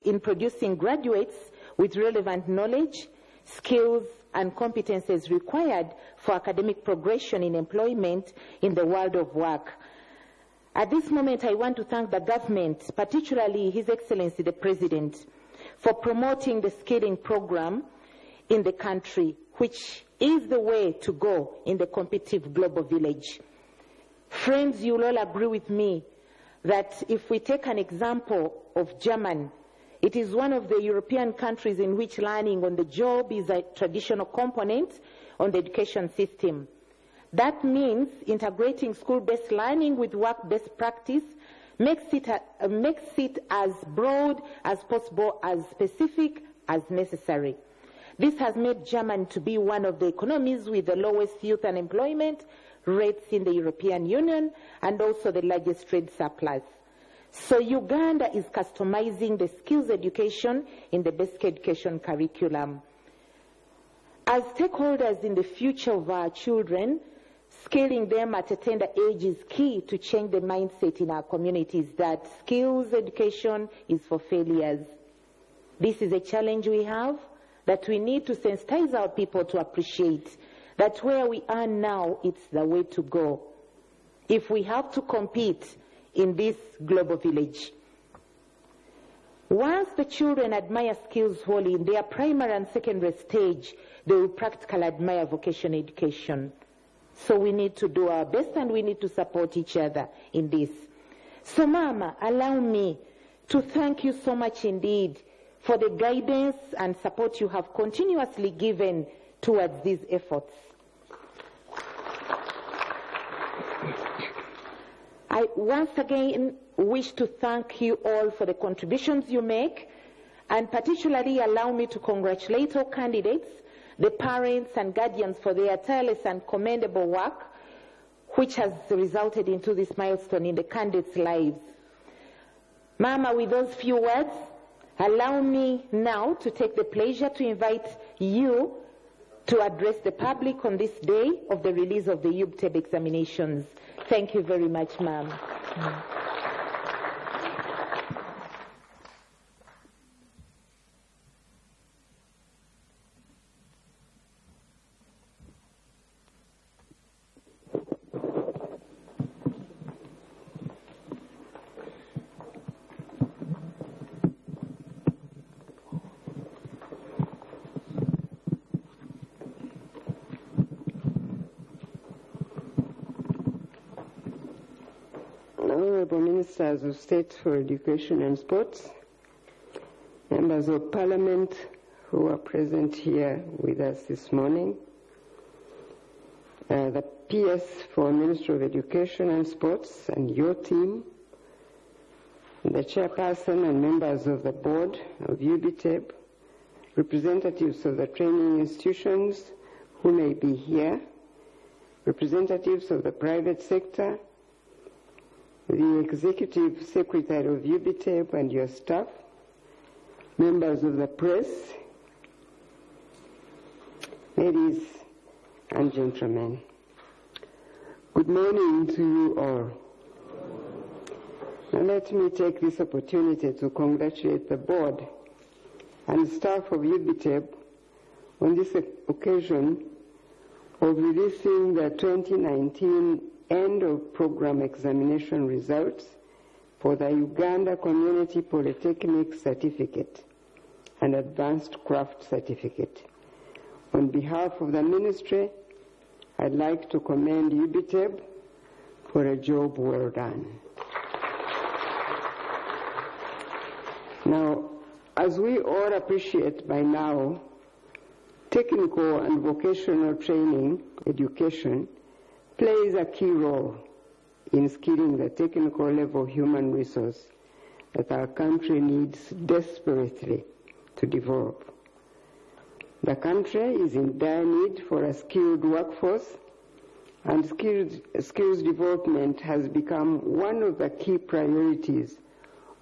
in producing graduates with relevant knowledge, skills, and competences required for academic progression in employment in the world of work. At this moment, I want to thank the government, particularly His Excellency the President, for promoting the skilling program in the country, which is the way to go in the competitive global village. Friends, you'll all agree with me that if we take an example of Germany, it is one of the European countries in which learning on the job is a traditional component on the education system. That means integrating school-based learning with work-based practice makes it as broad as possible, as specific as necessary. This has made Germany to be one of the economies with the lowest youth unemployment rates in the European Union and also the largest trade surplus. So Uganda is customizing the skills education in the basic education curriculum. As stakeholders in the future of our children, scaling them at a tender age is key to change the mindset in our communities that skills education is for failures. This is a challenge we have that we need to sensitize our people to appreciate that where we are now, it's the way to go if we have to compete in this global village. Once the children admire skills wholly in their primary and secondary stage, they will practically admire vocational education. So we need to do our best and we need to support each other in this. So Mama, allow me to thank you so much indeed for the guidance and support you have continuously given towards these efforts. I once again wish to thank you all for the contributions you make, and particularly allow me to congratulate all candidates, the parents and guardians for their tireless and commendable work, which has resulted into this milestone in the candidates' lives. Mama, with those few words, allow me now to take the pleasure to invite you to address the public on this day of the release of the UBTEB examinations. Thank you very much, ma'am. Honorable Ministers of State for Education and Sports, Members of Parliament who are present here with us this morning, the PS for Ministry of Education and Sports and your team, the chairperson and members of the board of UBTEB, representatives of the training institutions who may be here, representatives of the private sector, the Executive Secretary of UBTEB and your staff, members of the press, ladies and gentlemen. Good morning to you all. Now let me take this opportunity to congratulate the board and staff of UBTEB on this occasion of releasing the 2019 end of program examination results for the Uganda Community Polytechnic Certificate and Advanced Craft Certificate. On behalf of the Ministry, I'd like to commend UBTEB for a job well done. Now, as we all appreciate by now, technical and vocational training, education, plays a key role in skilling the technical level human resource that our country needs desperately to develop. The country is in dire need for a skilled workforce, and skills development has become one of the key priorities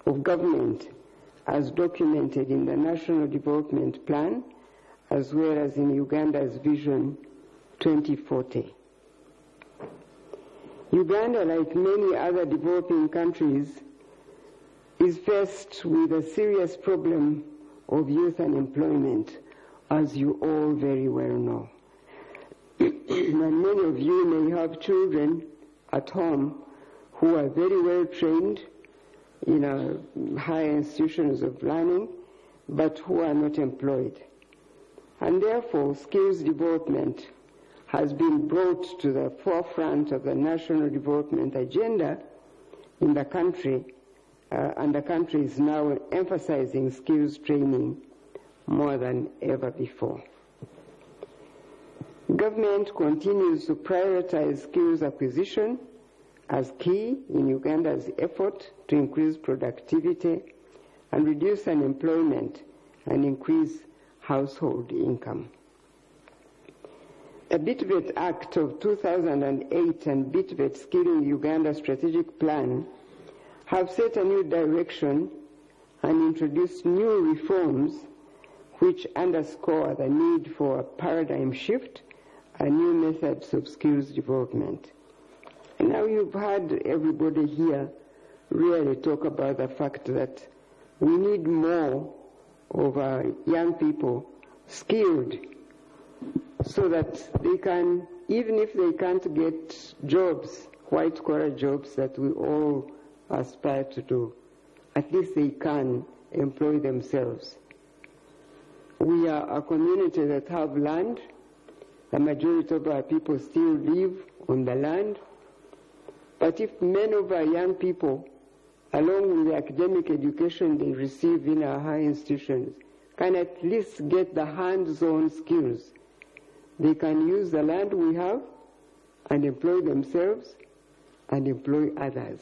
of government as documented in the National Development Plan as well as in Uganda's Vision 2040. Uganda, like many other developing countries, is faced with a serious problem of youth unemployment, as you all very well know. And many of you may have children at home who are very well trained in higher institutions of learning, but who are not employed. And therefore, skills development has been brought to the forefront of the national development agenda in the country, and the country is now emphasizing skills training more than ever before. Government continues to prioritize skills acquisition as key in Uganda's effort to increase productivity and reduce unemployment and increase household income. The BITVET Act of 2008 and BITVET Skilling Uganda Strategic Plan have set a new direction and introduced new reforms which underscore the need for a paradigm shift and new methods of skills development. And now you've heard everybody here really talk about the fact that we need more of our young people skilled so that they can, even if they can't get jobs, white-collar jobs that we all aspire to do, at least they can employ themselves. We are a community that have land. The majority of our people still live on the land. But if many of our young people, along with the academic education they receive in our high institutions, can at least get the hands-on skills, they can use the land we have and employ themselves and employ others.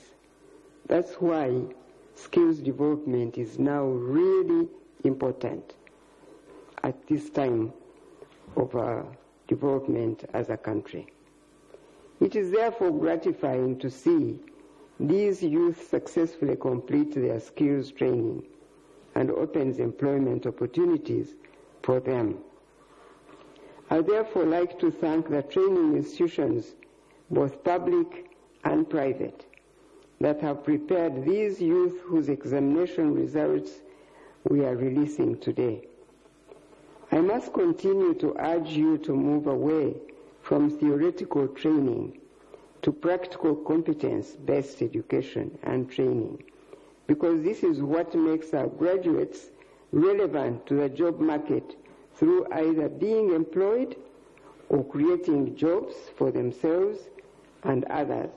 That's why skills development is now really important at this time of our development as a country. It is therefore gratifying to see these youth successfully complete their skills training and opens employment opportunities for them. I therefore like to thank the training institutions, both public and private, that have prepared these youth whose examination results we are releasing today. I must continue to urge you to move away from theoretical training to practical competence-based education and training, because this is what makes our graduates relevant to the job market through either being employed or creating jobs for themselves and others.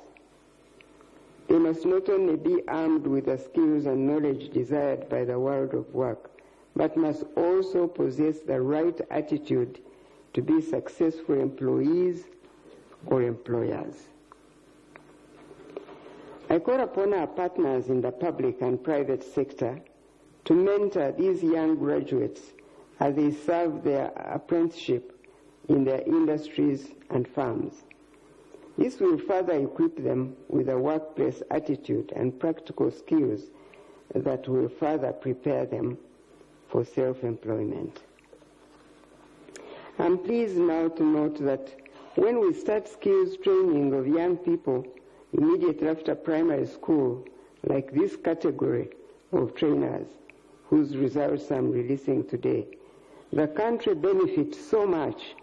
They must not only be armed with the skills and knowledge desired by the world of work, but must also possess the right attitude to be successful employees or employers. I call upon our partners in the public and private sector to mentor these young graduates as they serve their apprenticeship in their industries and firms. This will further equip them with a workplace attitude and practical skills that will further prepare them for self-employment. I'm pleased now to note that when we start skills training of young people immediately after primary school, like this category of trainers whose results I'm releasing today, the country benefits so much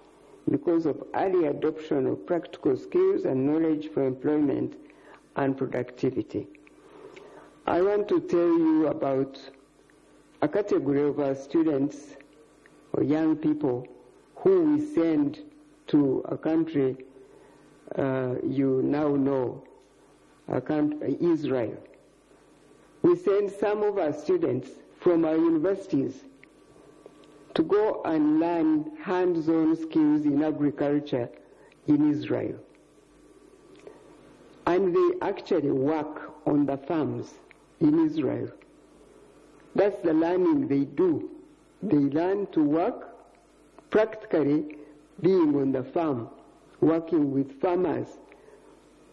because of early adoption of practical skills and knowledge for employment and productivity. I want to tell you about a category of our students or young people who we send to a country you now know, Israel. We send some of our students from our universities to go and learn hands-on skills in agriculture in Israel. And they actually work on the farms in Israel. That's the learning they do. They learn to work practically being on the farm, working with farmers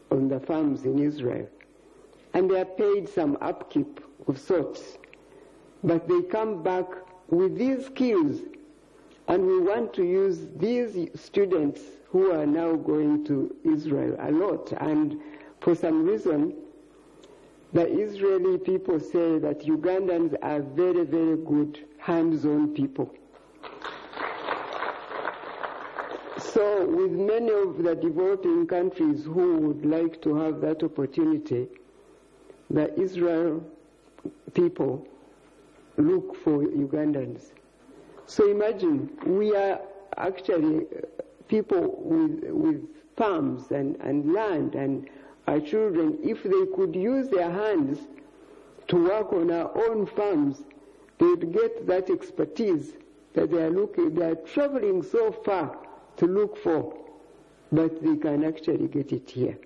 on the farms in Israel. And they are paid some upkeep of sorts. But they come back with these skills, and we want to use these students who are now going to Israel a lot, and for some reason The Israeli people say that Ugandans are very, very good hands-on people. So with many of the developing countries who would like to have that opportunity, the Israel people look for Ugandans. So imagine, we are actually people with farms and land, and our children, if they could use their hands to work on our own farms, they would get that expertise that they are traveling so far to look for, but they can actually get it here.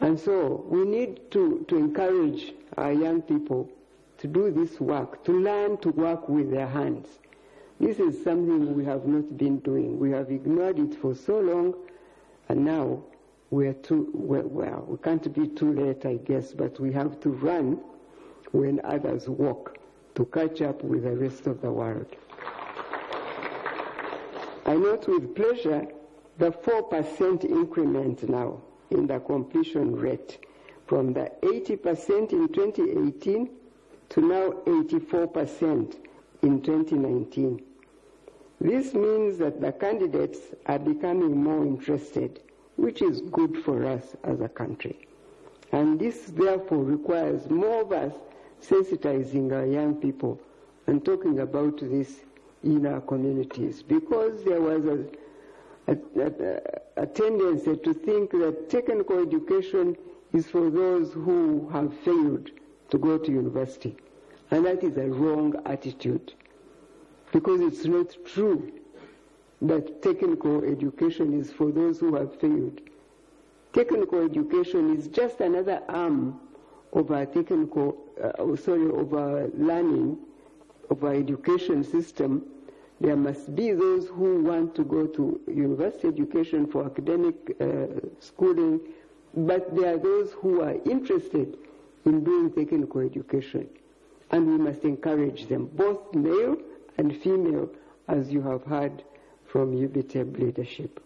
And so we need to encourage our young people to do this work, to learn to work with their hands. This is something we have not been doing. We have ignored it for so long, and now we can't be too late, I guess, but we have to run when others walk to catch up with the rest of the world. I note with pleasure the 4% increment now in the completion rate, from the 80% in 2018 to now 84% in 2019. This means that the candidates are becoming more interested, which is good for us as a country. And this therefore requires more of us sensitizing our young people and talking about this in our communities, because there was a tendency to think that technical education is for those who have failed to go to university. And that is a wrong attitude, because it's not true that technical education is for those who have failed. Technical education is just another arm of our of our learning, of our education system. There must be those who want to go to university education for academic schooling, but there are those who are interested in doing technical education. And we must encourage them, both male and female, as you have heard from UBTEB leadership.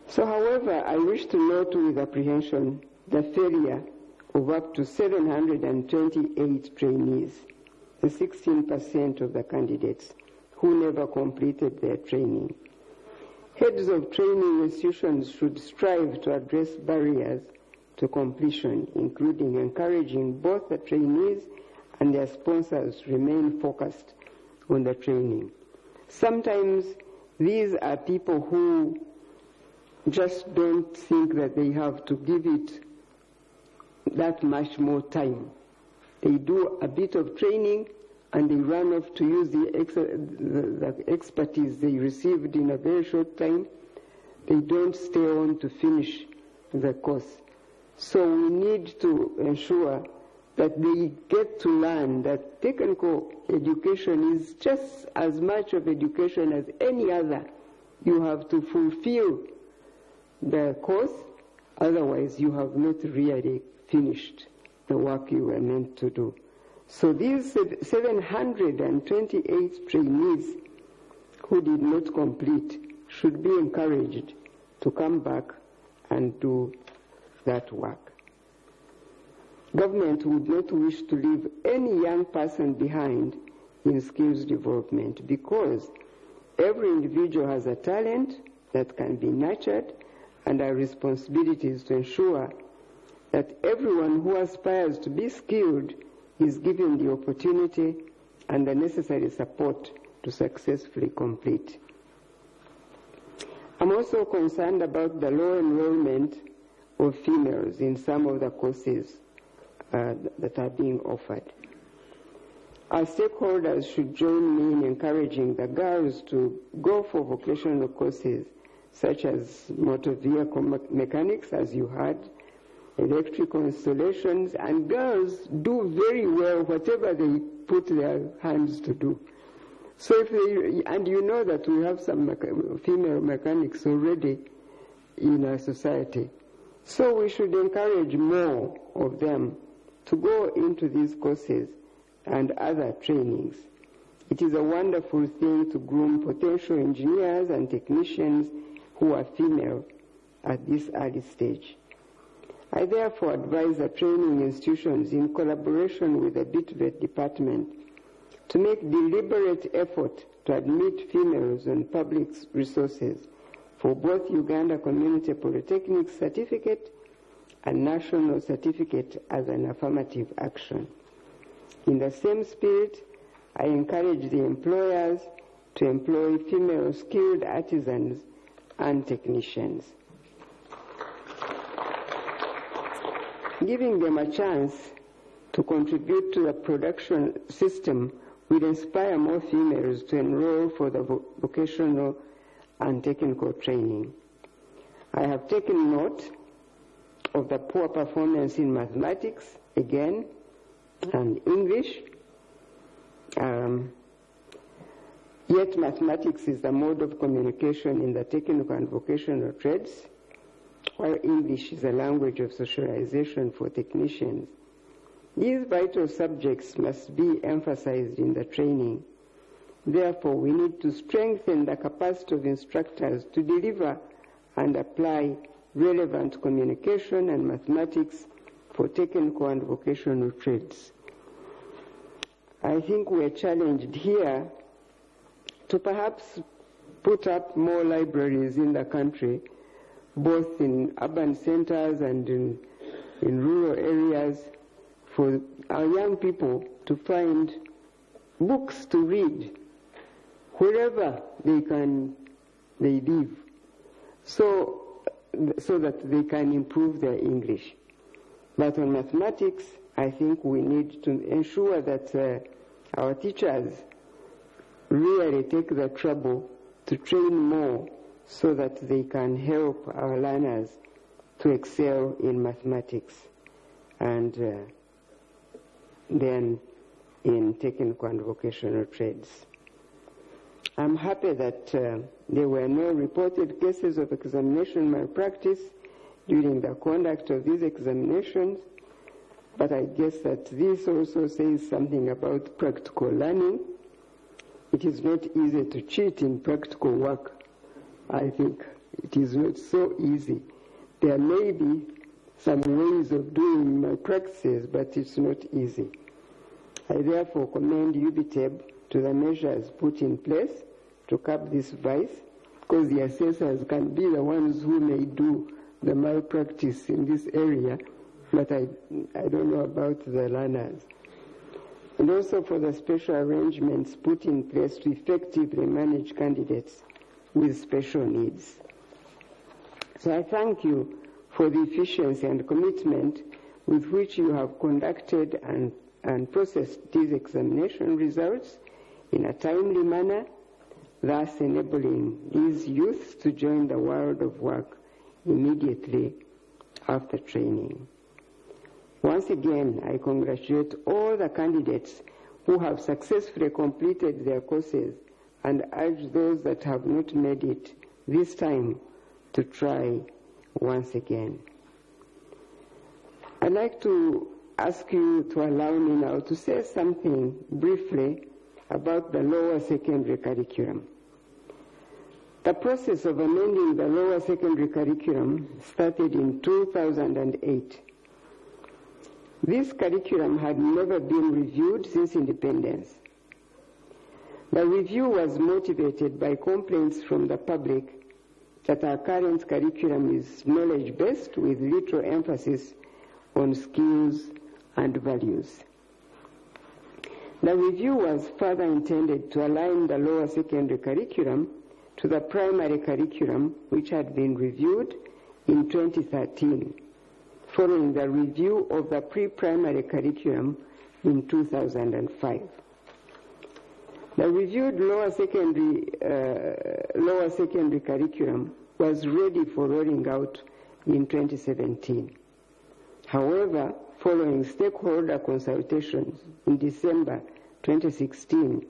So, however, I wish to note with apprehension the failure of up to 728 trainees, the 16% of the candidates who never completed their training. Heads of training institutions should strive to address barriers to completion, including encouraging both the trainees and their sponsors remain focused on the training. Sometimes these are people who just don't think that they have to give it that much more time. They do a bit of training and they run off to use the expertise they received in a very short time. They don't stay on to finish the course. So we need to ensure that they get to learn that technical education is just as much of education as any other. You have to fulfill the course, otherwise you have not really finished the work you were meant to do. So these 728 trainees who did not complete should be encouraged to come back and do that work. Government would not wish to leave any young person behind in skills development, because every individual has a talent that can be nurtured, and our responsibility is to ensure that everyone who aspires to be skilled is given the opportunity and the necessary support to successfully complete. I'm also concerned about the low enrollment of females in some of the courses that are being offered. Our stakeholders should join me in encouraging the girls to go for vocational courses such as motor vehicle mechanics, as you heard, electrical installations, and girls do very well whatever they put their hands to do. So if they, and you know that we have some female mechanics already in our society. So we should encourage more of them to go into these courses and other trainings. It is a wonderful thing to groom potential engineers and technicians who are female at this early stage. I therefore advise the training institutions, in collaboration with the BITVET department, to make deliberate effort to admit females on public resources for both Uganda Community Polytechnic Certificate and National Certificate as an affirmative action. In the same spirit, I encourage the employers to employ female skilled artisans and technicians. Giving them a chance to contribute to the production system will inspire more females to enroll for the vocational and technical training. I have taken note of the poor performance in mathematics, again, and English. Yet mathematics is the mode of communication in the technical and vocational trades, while English is a language of socialization for technicians. These vital subjects must be emphasized in the training. Therefore, we need to strengthen the capacity of instructors to deliver and apply relevant communication and mathematics for technical and vocational trades. I think we're challenged here to perhaps put up more libraries in the country, both in urban centers and in rural areas, for our young people to find books to read wherever they live, so that they can improve their English. But on mathematics, I think we need to ensure that our teachers really take the trouble to train more so that they can help our learners to excel in mathematics and then in technical and vocational trades. I'm happy that there were no reported cases of examination malpractice during the conduct of these examinations, but I guess that this also says something about practical learning. It is not easy to cheat in practical work. I think it is not so easy. There may be some ways of doing malpractices, but it's not easy. I therefore commend UBTEB to the measures put in place to curb this vice, because the assessors can be the ones who may do the malpractice in this area, but I don't know about the learners. And also for the special arrangements put in place to effectively manage candidates with special needs. So I thank you for the efficiency and commitment with which you have conducted and processed these examination results in a timely manner, thus enabling these youths to join the world of work immediately after training. Once again, I congratulate all the candidates who have successfully completed their courses and urge those that have not made it this time to try once again. I'd like to ask you to allow me now to say something briefly about the lower secondary curriculum. The process of amending the lower secondary curriculum started in 2008. This curriculum had never been reviewed since independence. The review was motivated by complaints from the public that our current curriculum is knowledge-based with little emphasis on skills and values. The review was further intended to align the lower secondary curriculum to the primary curriculum, which had been reviewed in 2013, following the review of the pre-primary curriculum in 2005. The reviewed lower secondary curriculum was ready for rolling out in 2017. However, following stakeholder consultations in December 2016,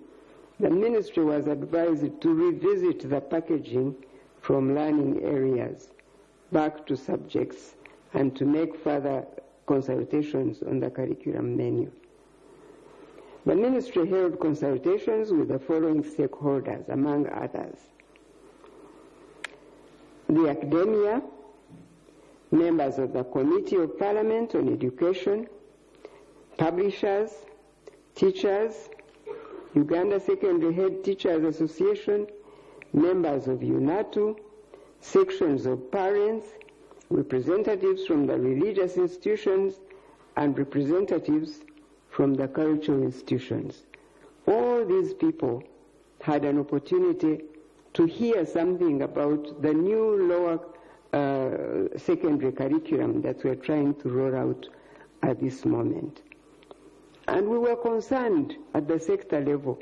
the Ministry was advised to revisit the packaging from learning areas back to subjects and to make further consultations on the curriculum menu. The Ministry held consultations with the following stakeholders, among others: the academia, members of the Committee of Parliament on Education, publishers, teachers, Uganda Secondary Head Teachers Association, members of UNATU, sections of parents, representatives from the religious institutions, and representatives from the cultural institutions. All these people had an opportunity to hear something about the new lower secondary curriculum that we're trying to roll out at this moment. And we were concerned at the sector level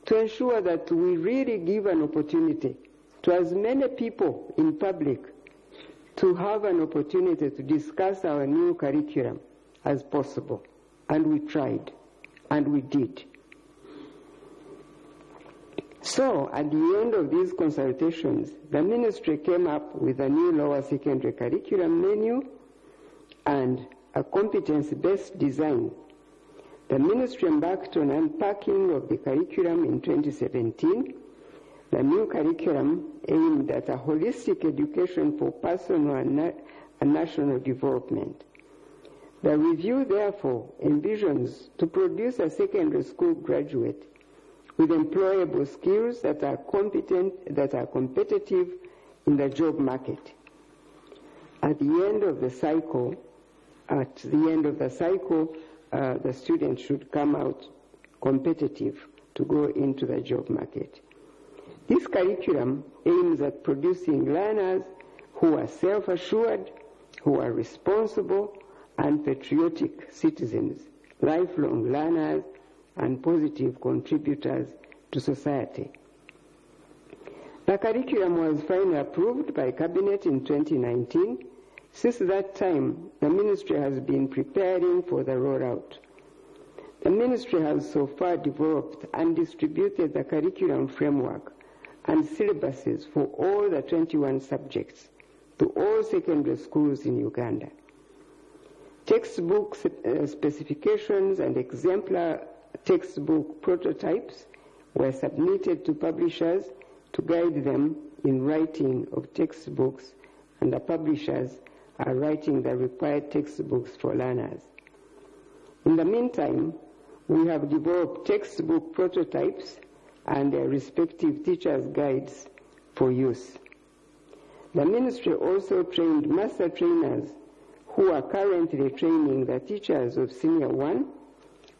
to ensure that we really give an opportunity to as many people in public to have an opportunity to discuss our new curriculum as possible. And we tried, and we did. So, at the end of these consultations, the ministry came up with a new lower secondary curriculum menu and a competence-based design. The ministry embarked on unpacking of the curriculum in 2017. The new curriculum aimed at a holistic education for personal and national development. The review, therefore, envisions to produce a secondary school graduate with employable skills that are competitive in the job market. At the end of the cycle, the student should come out competitive to go into the job market. This curriculum aims at producing learners who are self-assured, who are responsible and patriotic citizens, lifelong learners, and positive contributors to society. The curriculum was finally approved by Cabinet in 2019. Since that time, the ministry has been preparing for the rollout. The ministry has so far developed and distributed the curriculum framework and syllabuses for all the 21 subjects to all secondary schools in Uganda. Textbook specifications and exemplar textbook prototypes were submitted to publishers to guide them in writing of textbooks, and the publishers are writing the required textbooks for learners. In the meantime, we have developed textbook prototypes and their respective teachers' guides for use. The ministry also trained master trainers who are currently training the teachers of Senior 1,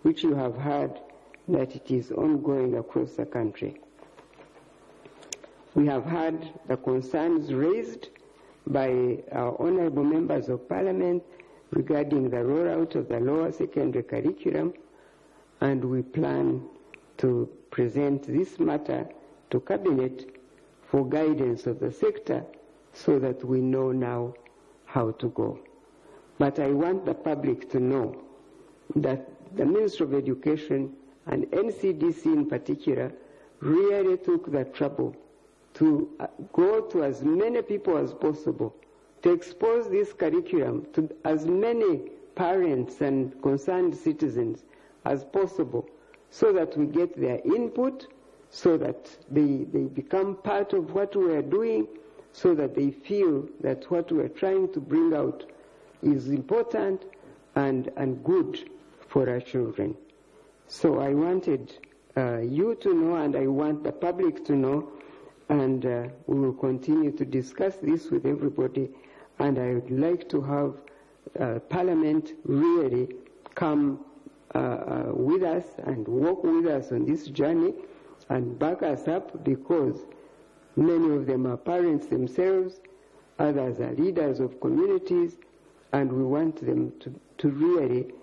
which you have heard that it is ongoing across the country. We have heard the concerns raised by our honorable members of parliament regarding the rollout of the lower secondary curriculum, and we plan to present this matter to Cabinet for guidance of the sector so that we know now how to go. But I want the public to know that the Ministry of Education and NCDC in particular really took the trouble to go to as many people as possible, to expose this curriculum to as many parents and concerned citizens as possible, so that we get their input, so that they become part of what we are doing, so that they feel that what we are trying to bring out is important and good for our children. So I wanted you to know, and I want the public to know, and we will continue to discuss this with everybody, and I would like to have Parliament really come with us and walk with us on this journey and back us up, because many of them are parents themselves, others are leaders of communities, and we want them to really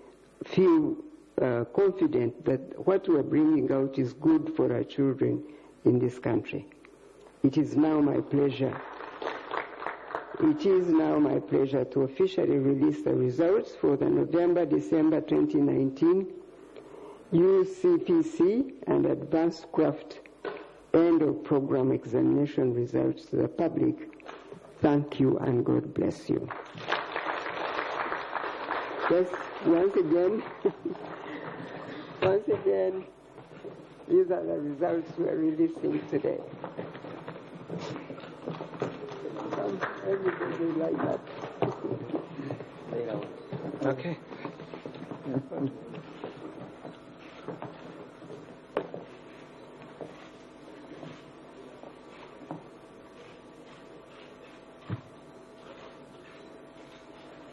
feel confident that what we are bringing out is good for our children in this country. It is now my pleasure to officially release the results for the November-December 2019 UCPC and Advanced Craft End of Program Examination results to the public. Thank you and God bless you. Yes, once again, these are the results we are releasing today. Everybody like that. Okay.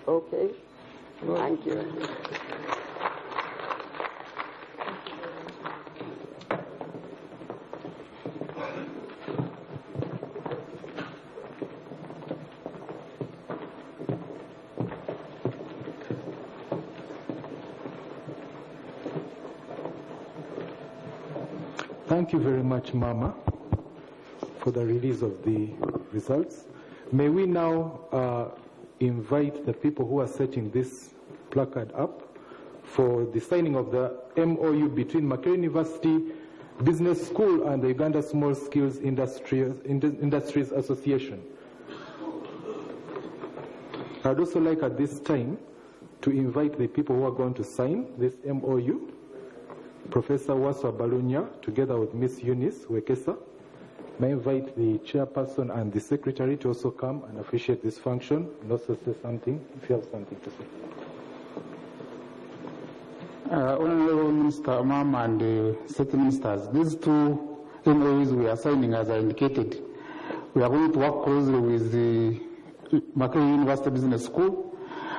Okay. Thank you. Thank you very much, Mama, for the release of the results. May we now invite the people who are setting this placard up for the signing of the MOU between Makerere University Business School and the Uganda Small Skills Industries Association. I'd also like at this time to invite the people who are going to sign this MOU. Professor Waswa Balunya, together with Miss Eunice Wekesa. May I invite the chairperson and the secretary to also come and officiate this function and also say something, if you have something to say. Honorable Minister Mam and State Ministers, these two MOUs we are signing, as I indicated, we are going to work closely with the Makerere University Business School.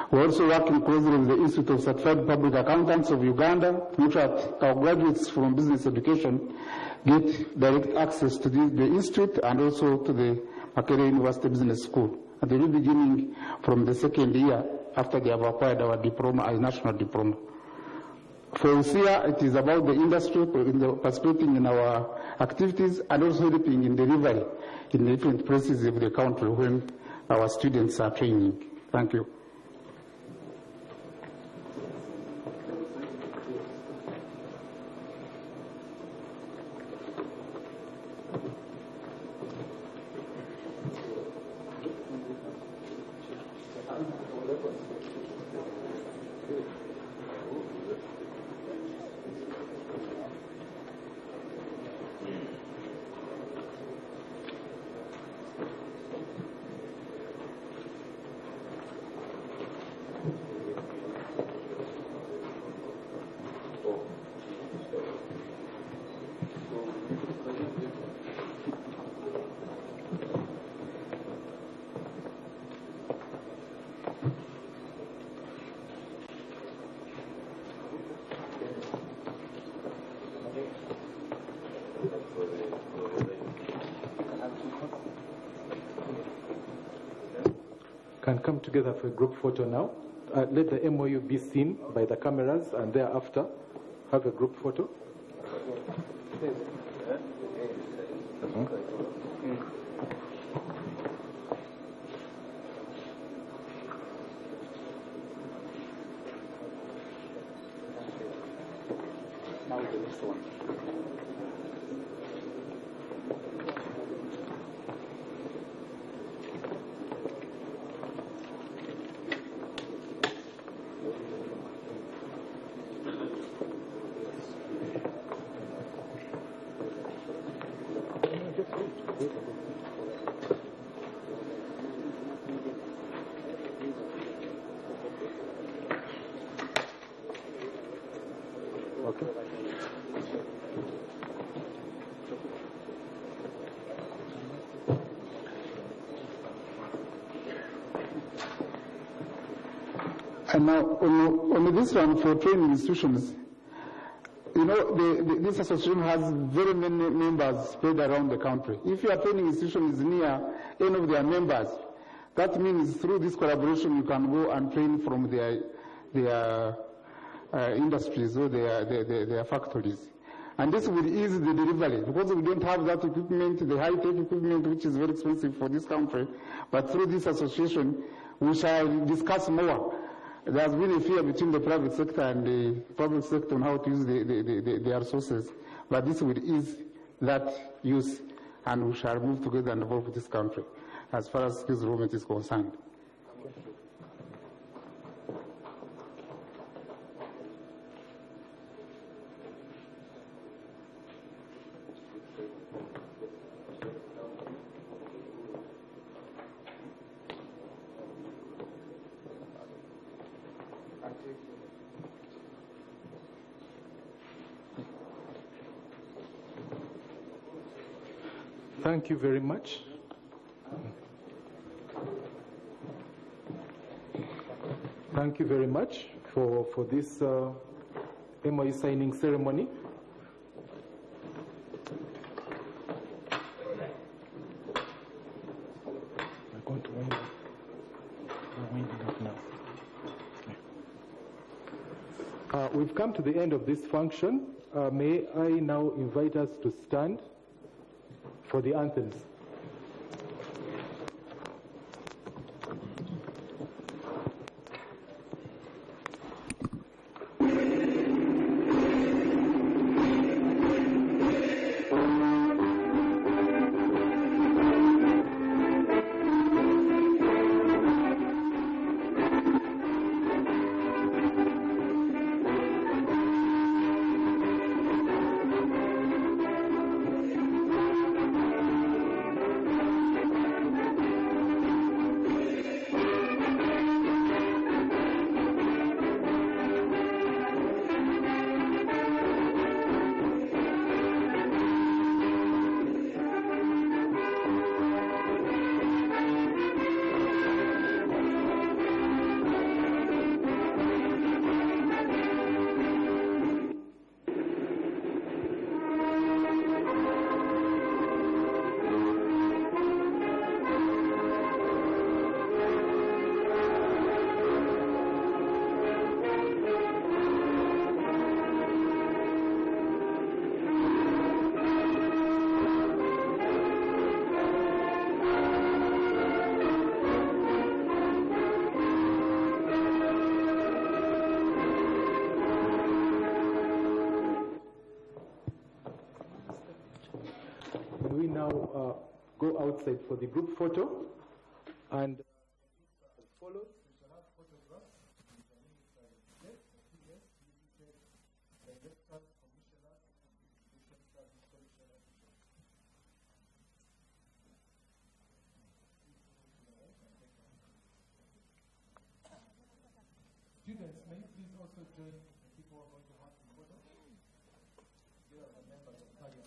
We're also working closely with the Institute of Certified Public Accountants of Uganda, which our graduates from business education get direct access to the institute and also to the Makerere University Business School. And they will be beginning from the second year after they have acquired our diploma, our national diploma. For USIA, it is about the industry, participating in our activities and also helping in delivery in different places of the country when our students are training. Thank you. Can come together for a group photo now. Let the MOU be seen by the cameras and thereafter have a group photo. Now the next one. And now, on this one for training institutions, you know, this association has very many members spread around the country. If your training institution is near any of their members, that means through this collaboration you can go and train from their industries or their factories. And this will ease the delivery because we don't have that equipment, the high-tech equipment, which is very expensive for this country. But through this association, we shall discuss more. There has been a fear between the private sector and the public sector on how to use their resources. But this will ease that use, and we shall move together and develop this country as far as skills development is concerned. Thank you very much. Thank you very much for this MOU signing ceremony. I'm going to wind up. We're winding up now. We've come to the end of this function. May I now invite us to stand for the anthems. We now go outside for the group photo, and as follows. We shall have photographs with the minister, directors, commissioners, education service commissioners. Students, may you please also join the people who are going to have the photo? Here are the members of Parliament.